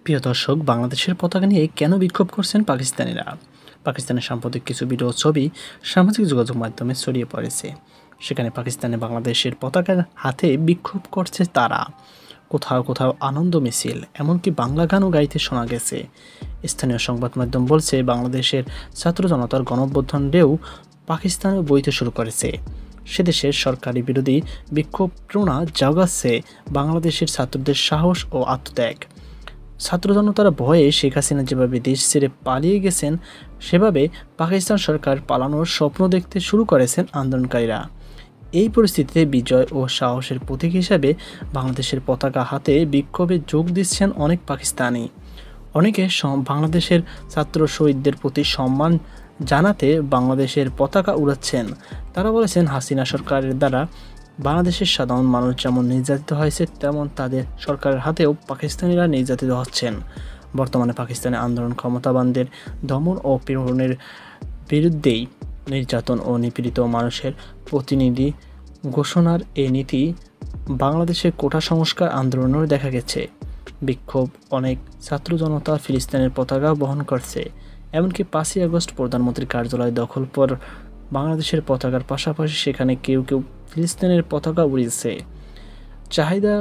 প্রিয় দর্শক, বাংলাদেশের পতাকা নিয়ে কেন বিক্ষোভ করছেন পাকিস্তানিরা? পাকিস্তানের সাম্প্রতিক কিছু ভিডিও ছবি সামাজিক যোগাযোগ মাধ্যমে ছড়িয়ে পড়েছে। সেখানে পাকিস্তানে বাংলাদেশের পতাকার হাতে বিক্ষোভ করছে তারা। কোথাও কোথাও আনন্দ মিছিল, এমনকি বাংলা গানও গাইতে শোনা গেছে। স্থানীয় সংবাদ মাধ্যম বলছে, বাংলাদেশের ছাত্র জনতার গণঅভ্যুত্থান ঢেউ পাকিস্তানে বইতে শুরু করেছে। সেদেশের সরকারি বিরোধী বিক্ষোভ প্রণা জাগাচ্ছে বাংলাদেশের ছাত্রদের সাহস ও আত্মত্যাগ। ছাত্র জনতারা ভয়ে শেখ হাসিনা যেভাবে দেশ ছেড়ে পালিয়ে গেছেন, সেভাবে পাকিস্তান সরকার পালানোর স্বপ্ন দেখতে শুরু করেছেন আন্দোলনকারীরা। এই পরিস্থিতিতে বিজয় ও সাহসের প্রতীক হিসেবে বাংলাদেশের পতাকা হাতে বিক্ষোভে যোগ দিচ্ছেন অনেক পাকিস্তানি। অনেকে বাংলাদেশের ছাত্র শহীদদের প্রতি সম্মান জানাতে বাংলাদেশের পতাকা উড়াচ্ছেন। তারা বলেছেন, হাসিনা সরকারের দ্বারা বাংলাদেশের সাধারণ মানুষ যেমন নির্যাতিত হয়েছে, তেমন তাদের সরকারের হাতেও পাকিস্তানিরা নির্যাতিত হচ্ছেন। বর্তমানে পাকিস্তানে আন্দোলন ক্ষমতাবানদের দমন ও পীড়নের বিরুদ্ধেই নির্যাতন ও নিপীড়িত মানুষের প্রতিনিধি ঘোষণার এই নীতি বাংলাদেশের কোটা সংস্কার আন্দোলনেও দেখা গেছে। বিক্ষোভ অনেক ছাত্র জনতা ফিলিস্তিনের পতাকা বহন করছে। এমনকি 5ই আগস্ট প্রধানমন্ত্রীর কার্যালয় দখল পর বাংলাদেশের পতাকার পাশাপাশি সেখানে কেউ কেউ ফিলিস্তিনের পতাকা উড়িয়েছে। চাহিদা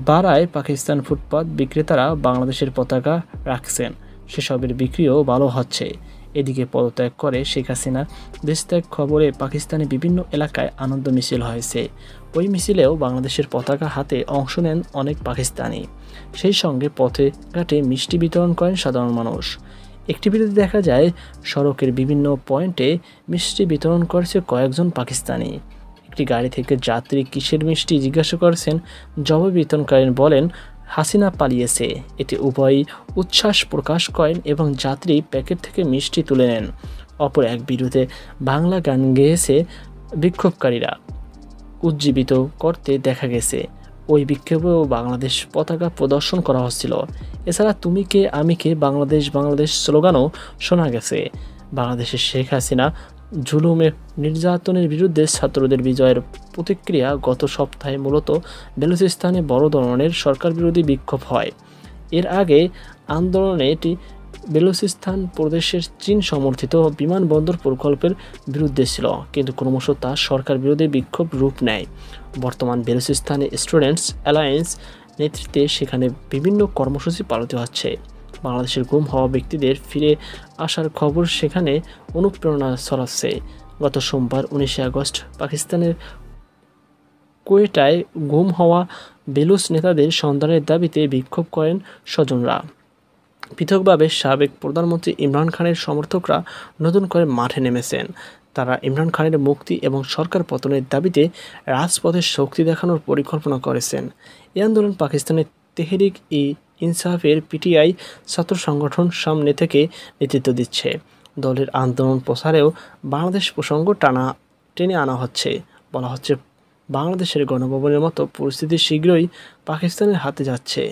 বাড়ায় পাকিস্তান ফুটপাত বিক্রেতারা বাংলাদেশের পতাকা রাখছেন, সেসবের বিক্রিও ভালো হচ্ছে। এদিকে পদত্যাগ করে শেখ হাসিনা দেশত্যাগ খবরে পাকিস্তানের বিভিন্ন এলাকায় আনন্দ মিছিল হয়েছে। ওই মিছিলেও বাংলাদেশের পতাকা হাতে অংশ নেন অনেক পাকিস্তানি। সেই সঙ্গে পথে ঘাটে মিষ্টি বিতরণ করেন সাধারণ মানুষ। একটি ভিডিওতে দেখা যায়, সড়কের বিভিন্ন পয়েন্টে মিষ্টি বিতরণ করছে কয়েকজন পাকিস্তানি। একটি গাড়ি থেকে যাত্রী কিসের মিষ্টি জিজ্ঞাসা করছেন, জবাব বিতরণকারী বলেন হাসিনা পালিয়েছে। এতে উভয়ই উচ্ছ্বাস প্রকাশ করেন এবং যাত্রী প্যাকেট থেকে মিষ্টি তুলে নেন। অপর এক ভিডিওতে বাংলা গান গেয়েছে বিক্ষোভকারীরা উজ্জীবিত করতে দেখা গেছে। ওই বিক্ষোভেও বাংলাদেশ পতাকা প্রদর্শন করা হচ্ছিল। এছাড়া তুমি কে আমি কে বাংলাদেশ বাংলাদেশ স্লোগানও শোনা গেছে। বাংলাদেশের শেখ হাসিনা জুলুমের নির্যাতনের বিরুদ্ধে ছাত্রদের বিজয়ের প্রতিক্রিয়া গত সপ্তাহে মূলত বেলুচিস্তানে বড় ধরনের সরকার বিরোধী বিক্ষোভ হয়। এর আগে আন্দোলনে এটি বেলুচিস্তান প্রদেশের চীন সমর্থিত বিমানবন্দর প্রকল্পের বিরুদ্ধে ছিল, কিন্তু ক্রমশ তা সরকার বিরোধী বিক্ষোভ রূপ নেয়। বর্তমান বেলুচিস্তানে স্টুডেন্টস অ্যালায়েন্স নেতৃত্বে সেখানে বিভিন্ন কর্মসূচি পালিত হচ্ছে। বাংলাদেশের গুম হওয়া ব্যক্তিদের ফিরে আসার খবর সেখানে অনুপ্রেরণা ছড়াচ্ছে। গত সোমবার 19 আগস্ট পাকিস্তানের কোয়েটায় গুম হওয়া বেলুচ নেতাদের সন্ধানের দাবিতে বিক্ষোভ করেন স্বজনরা। পৃথকভাবে সাবেক প্রধানমন্ত্রী ইমরান খানের সমর্থকরা নতুন করে মাঠে নেমেছেন। তারা ইমরান খানের মুক্তি এবং সরকার পতনের দাবিতে রাজপথে শক্তি দেখানোর পরিকল্পনা করেছেন। এই আন্দোলন পাকিস্তানের তেহরিক-ই-ইনসাফের পিটিআই ছাত্র সংগঠন সামনে থেকে নেতৃত্ব দিচ্ছে। দলের আন্দোলন প্রচারেও বাংলাদেশ প্রসঙ্গ টেনে আনা হচ্ছে। বলা হচ্ছে, বাংলাদেশের গণভবনের মতো পরিস্থিতি শীঘ্রই পাকিস্তানের হাতে যাচ্ছে।